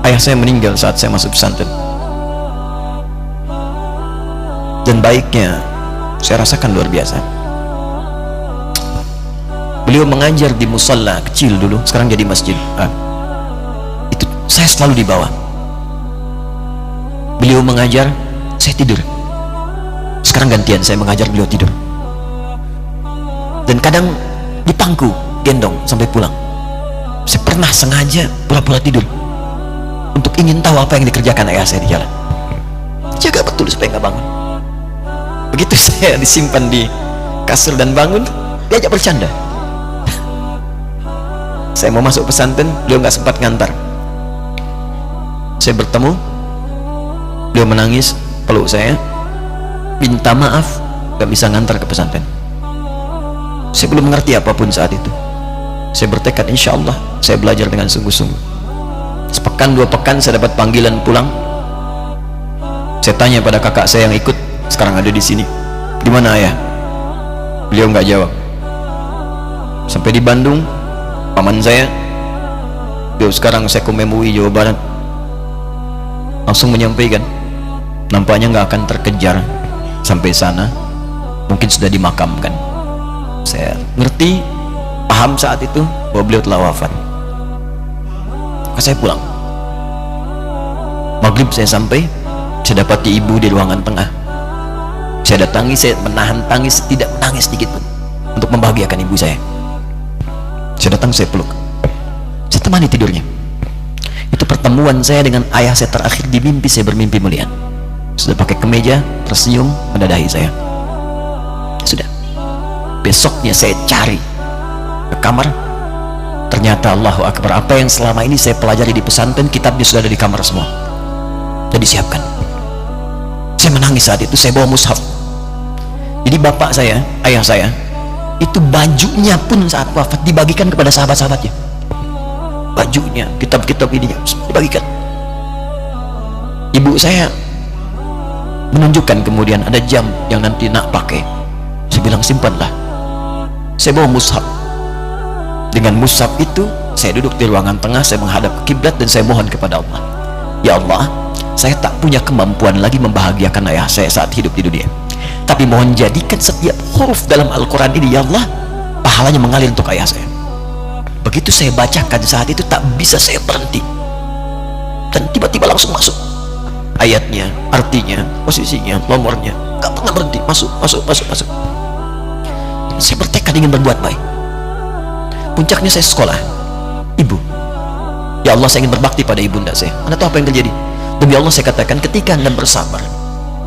Ayah saya meninggal saat saya masuk pesantren, dan baiknya saya rasakan luar biasa. Beliau mengajar di musalla kecil dulu, sekarang jadi masjid. Itu saya selalu di bawah. Beliau mengajar, saya tidur. Sekarang gantian, saya mengajar, beliau tidur. Dan kadang di pangku, gendong sampai pulang. Saya pernah sengaja pura-pura tidur untuk ingin tahu apa yang dikerjakan ayah saya di jalan. Jaga betul supaya nggak bangun. Begitu saya disimpan di kasur dan bangun, diajak bercanda. Saya mau masuk pesantren, beliau nggak sempat ngantar. Saya bertemu, beliau menangis, peluk saya, minta maaf nggak bisa ngantar ke pesantren. Saya belum mengerti apapun saat itu. Saya bertekad, insya Allah saya belajar dengan sungguh-sungguh. Sepekan 2 pekan saya dapat panggilan pulang. Saya tanya pada kakak saya yang ikut, sekarang ada di sini, di mana ayah? Beliau nggak jawab. Sampai di Bandung, paman saya, beliau sekarang Sekom MUI Jawa Barat, langsung menyampaikan, nampaknya nggak akan terkejar sampai sana, mungkin sudah dimakamkan. Saya ngerti, paham saat itu bahwa beliau telah wafat. Maka saya pulang. Maghrib saya sampai, saya dapati ibu di ruangan tengah. Saya datangi, saya menahan tangis, tidak menangis sedikit pun, untuk membahagiakan ibu saya. Saya datang, saya peluk, saya temani tidurnya. Itu pertemuan saya dengan ayah saya terakhir di mimpi. Saya bermimpi melihat sudah pakai kemeja, tersenyum, mendadahi saya. Sudah. Besoknya saya cari ke kamar, ternyata Allahu Akbar, apa yang selama ini saya pelajari di pesantren, kitabnya sudah ada di kamar semua, sudah disiapkan. Saya menangis saat itu. Saya bawa mushaf. Jadi bapak saya, ayah saya, itu bajunya pun saat wafat dibagikan kepada sahabat-sahabatnya. Bajunya, kitab-kitab ini dibagikan. Ibu saya menunjukkan kemudian ada jam yang nanti nak pakai. Saya bilang, simpanlah. Saya bawa mushaf. Dengan mushaf itu saya duduk di ruangan tengah, saya menghadap ke kiblat dan saya mohon kepada Allah, ya Allah, saya tak punya kemampuan lagi membahagiakan ayah saya saat hidup di dunia, tapi mohon jadikan setiap huruf dalam Al-Quran ini, ya Allah, pahalanya mengalir untuk ayah saya. Begitu saya bacakan saat itu, tak bisa saya berhenti, dan tiba-tiba langsung masuk ayatnya, artinya, posisinya, nomornya, gak pernah berhenti, masuk. Saya bertekad ingin berbuat baik. Puncaknya saya sekolah. Ibu, ya Allah, saya ingin berbakti pada ibunda saya. Anda tahu apa yang terjadi? Demi Allah saya katakan, ketika Anda bersabar,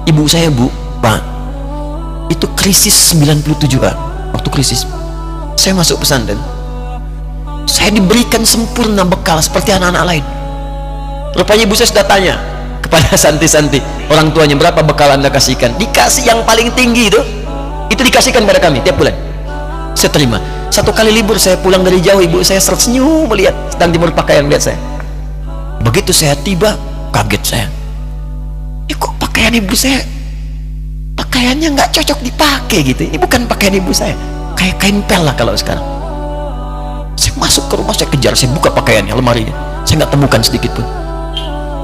ibu saya, Bu, Pak, itu krisis 97 Pak. Waktu krisis saya masuk pesantren, saya diberikan sempurna bekal seperti anak-anak lain. Rupanya ibu saya sudah tanya kepada santi-santi, orang tuanya, berapa bekal Anda kasihkan? Dikasih yang paling tinggi itu dikasihkan pada kami tiap bulan. Saya terima. Satu kali libur saya pulang dari jauh, ibu saya tersenyum melihat sedang jemur pakaian melihat saya. Begitu saya tiba, kaget saya. Kok pakaian ibu saya, pakaiannya nggak cocok dipakai gitu. Ini bukan pakaian ibu saya, kayak kain pel lah kalau sekarang. Saya masuk ke rumah, saya kejar, saya buka pakaiannya, lemarinya, saya nggak temukan sedikit pun.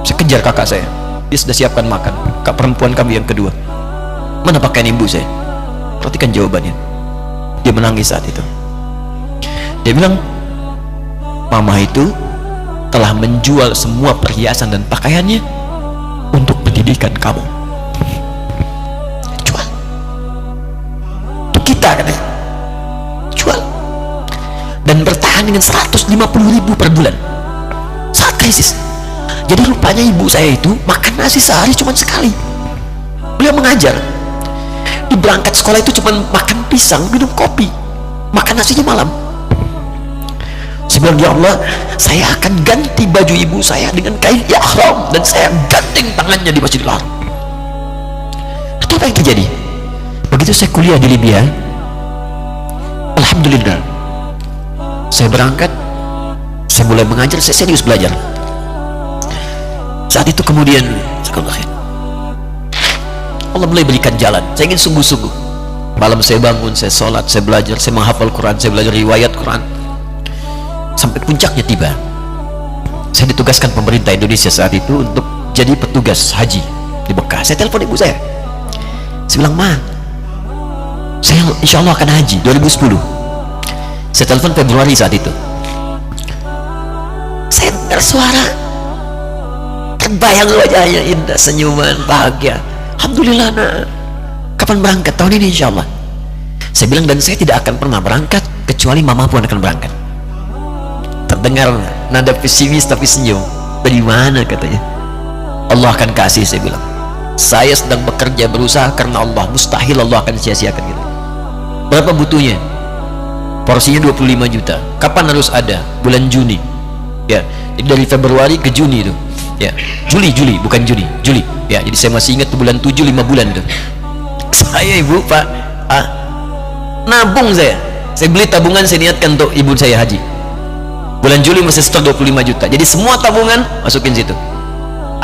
Saya kejar kakak saya, dia sudah siapkan makan. Kak perempuan kami yang kedua, mana pakaian ibu saya? Perhatikan jawabannya. Dia menangis saat itu. Dia bilang, mama itu telah menjual semua perhiasan dan pakaiannya untuk pendidikan kamu. Jual. Untuk kita katanya. Jual. Dan bertahan dengan 150.000 per bulan saat krisis. Jadi rupanya ibu saya itu makan nasi sehari cuma sekali. Beliau mengajar, di berangkat sekolah itu cuma makan pisang, minum kopi, makan nasinya malam. Saya bilang, ya Allah, saya akan ganti baju ibu saya dengan kain ihram, dan saya ganting tangannya di Masjidil Haram. Itu apa yang terjadi? Begitu saya kuliah di Libya, alhamdulillah, saya berangkat, saya mulai mengajar, saya serius belajar. Saat itu kemudian Allah mulai berikan jalan. Saya ingin sungguh-sungguh. Malam saya bangun, saya sholat, saya belajar, saya menghafal Quran, saya belajar riwayat Quran. Sampai puncaknya tiba. Saya ditugaskan pemerintah Indonesia saat itu untuk jadi petugas haji di Mekah. Saya telepon ibu saya bilang, Ma, saya insya Allah akan haji 2010. Saya telepon Februari saat itu. Saya dengar suara, terbayang wajahnya indah, senyuman, bahagia. Alhamdulillah, nak. Kapan berangkat? Tahun ini insya Allah. Saya bilang, dan saya tidak akan pernah berangkat kecuali mama pun akan berangkat. Terdengar nada pesimis tapi senyum. Dari mana katanya? Allah akan kasih, saya bilang. Saya sedang bekerja berusaha karena Allah, mustahil Allah akan sia-siakan gitu. Berapa butuhnya? Porsinya 25 juta. Kapan harus ada? Bulan Juni. Ya, jadi dari Februari ke Juni itu. Ya, Juli bukan Juni, Juli. Ya, jadi saya masih ingat bulan 7, 5 bulan itu. Saya ibu, Pak, nabung saya beli tabungan, saya niatkan untuk ibu saya haji. Bulan Juli masih setor 25 juta. Jadi semua tabungan masukin situ.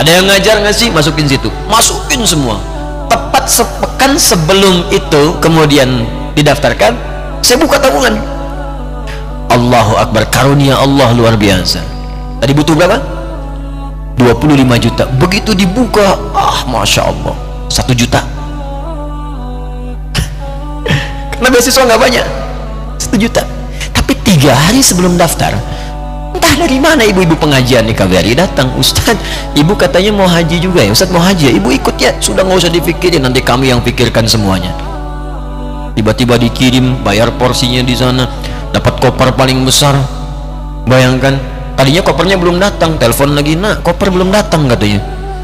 Ada yang ngajar ngasih, masukin situ, masukin semua. Tepat sepekan sebelum itu kemudian didaftarkan, saya buka tabungan. Allahu Akbar, karunia Allah luar biasa. Tadi butuh berapa? 25 juta. Begitu dibuka, Masya Allah, 1 juta. Karena beasiswa nggak banyak, 1 juta. Tapi 3 hari sebelum daftar, entah dari mana ibu-ibu pengajian nih KBRI datang, Ustadz, ibu katanya mau haji juga ya, Ustadz mau haji ya, ibu ikut ya. Sudah nggak usah dipikirin, nanti kami yang pikirkan semuanya. Tiba-tiba dikirim, bayar porsinya di sana, dapat koper paling besar. Bayangkan, tadinya kopernya belum datang, telepon lagi, nak, koper belum datang katanya.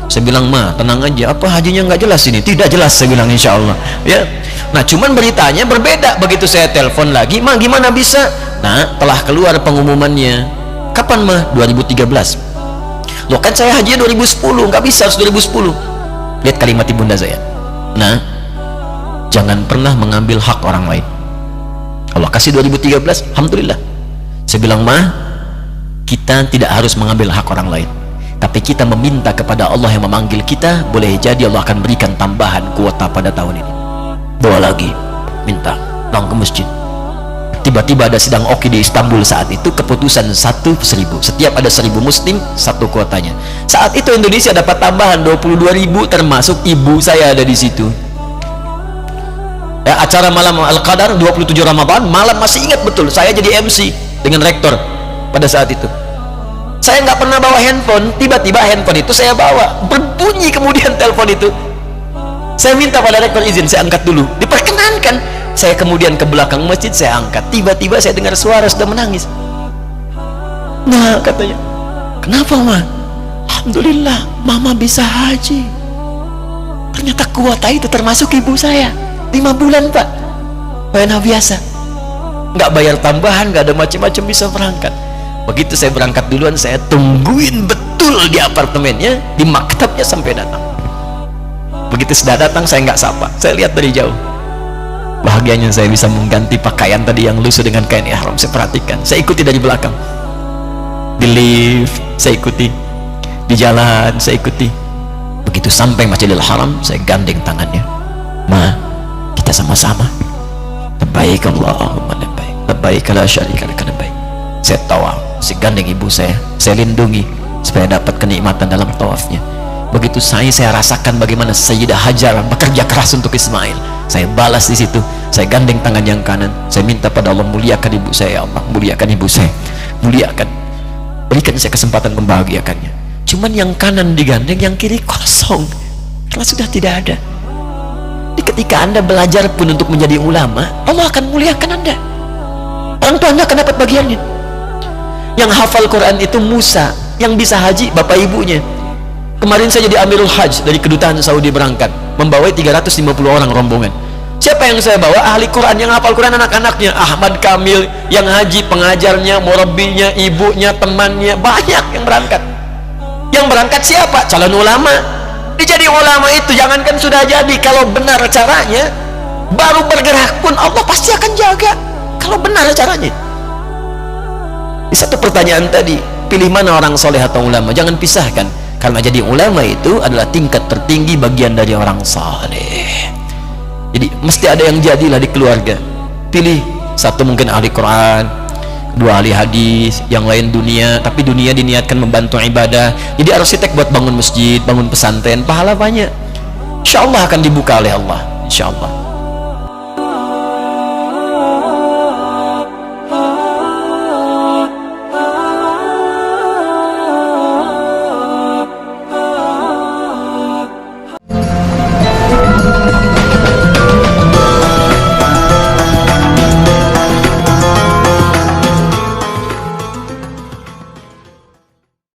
Saya bilang, Ma, tenang aja, apa hajinya nggak jelas ini? Tidak jelas, saya bilang, insya Allah. Ya, nah cuman beritanya berbeda. Begitu saya telepon lagi, Ma, gimana bisa? Nah, telah keluar pengumumannya. Kapan, Ma? 2013. Loh, kan saya haji 2010, nggak bisa, harus 2010. Lihat kalimat ibunda saya. Nah, jangan pernah mengambil hak orang lain. Allah kasih 2013, alhamdulillah. Saya bilang, Ma, kita tidak harus mengambil hak orang lain, tapi kita meminta kepada Allah yang memanggil kita. Boleh jadi Allah akan berikan tambahan kuota pada tahun ini. Doa lagi, minta, pulang ke masjid. Tiba-tiba ada sidang oki di Istanbul saat itu, keputusan 1/1000. Setiap ada 1000 muslim, 1 kuotanya. Saat itu Indonesia dapat tambahan 22.000, termasuk ibu saya ada di situ. Ya, acara malam Al-Qadar 27 Ramadan malam, masih ingat betul, saya jadi MC dengan rektor pada saat itu. Saya nggak pernah bawa handphone, tiba-tiba handphone itu saya bawa, berbunyi kemudian telepon itu. Saya minta pada rektor izin, saya angkat dulu, diperkenankan. Saya kemudian ke belakang masjid, saya angkat. Tiba-tiba saya dengar suara sudah menangis. Nah, katanya, kenapa, Ma? Alhamdulillah, Mama bisa haji. Ternyata kuota itu termasuk ibu saya. 5 bulan, Pak. Wena biasa, nggak bayar tambahan, nggak ada macam-macam, bisa berangkat. Begitu saya berangkat duluan, saya tungguin betul di apartemennya, di maktabnya sampai datang. Begitu sudah datang, saya nggak sapa, saya lihat dari jauh. Bahagianya saya bisa mengganti pakaian tadi yang lusuh dengan kain ihram. Saya perhatikan, saya ikuti dari belakang, di lift saya ikuti, di jalan saya ikuti. Begitu sampai Masjidil Haram, saya gandeng tangannya. Ma, kita sama-sama. Labbaik Allahumma labbaik, labbaik la syarika lak labbaik. Saya tawaf, saya gandeng ibu saya lindungi supaya dapat kenikmatan dalam tawafnya. Begitu saya rasakan bagaimana Sayyidah Hajar bekerja keras untuk Ismail. Saya balas di situ, saya gandeng tangan yang kanan, saya minta pada Allah, muliakan ibu saya, ya Allah, muliakan ibu saya, muliakan, berikan saya kesempatan membahagiakannya. Cuman yang kanan digandeng, yang kiri kosong, karena sudah tidak ada. Jadi ketika Anda belajar pun untuk menjadi ulama, Allah akan muliakan Anda. Orang tua Anda akan dapat bagiannya. Yang hafal Quran itu Musa, yang bisa haji bapak ibunya. Kemarin saya jadi Amirul Hajj dari kedutaan Saudi, berangkat membawa 350 orang rombongan. Siapa yang saya bawa? Ahli Quran, yang hafal Quran anak-anaknya. Ahmad Kamil yang haji, pengajarnya, murabbinya, ibunya, temannya, banyak yang berangkat. Yang berangkat siapa? Calon ulama. Dia jadi ulama itu, jangankan sudah jadi, kalau benar caranya, baru bergerak pun Allah pasti akan jaga, kalau benar caranya. Di satu pertanyaan tadi, pilih mana orang soleh atau ulama? Jangan pisahkan, karena jadi ulama itu adalah tingkat tertinggi bagian dari orang saleh. Jadi mesti ada yang jadilah di keluarga. Pilih satu, mungkin ahli Quran, dua ahli hadis, yang lain dunia, tapi dunia diniatkan membantu ibadah. Jadi arsitek buat bangun masjid, bangun pesantren, pahala banyak. Insya Allah akan dibuka oleh Allah, insya Allah.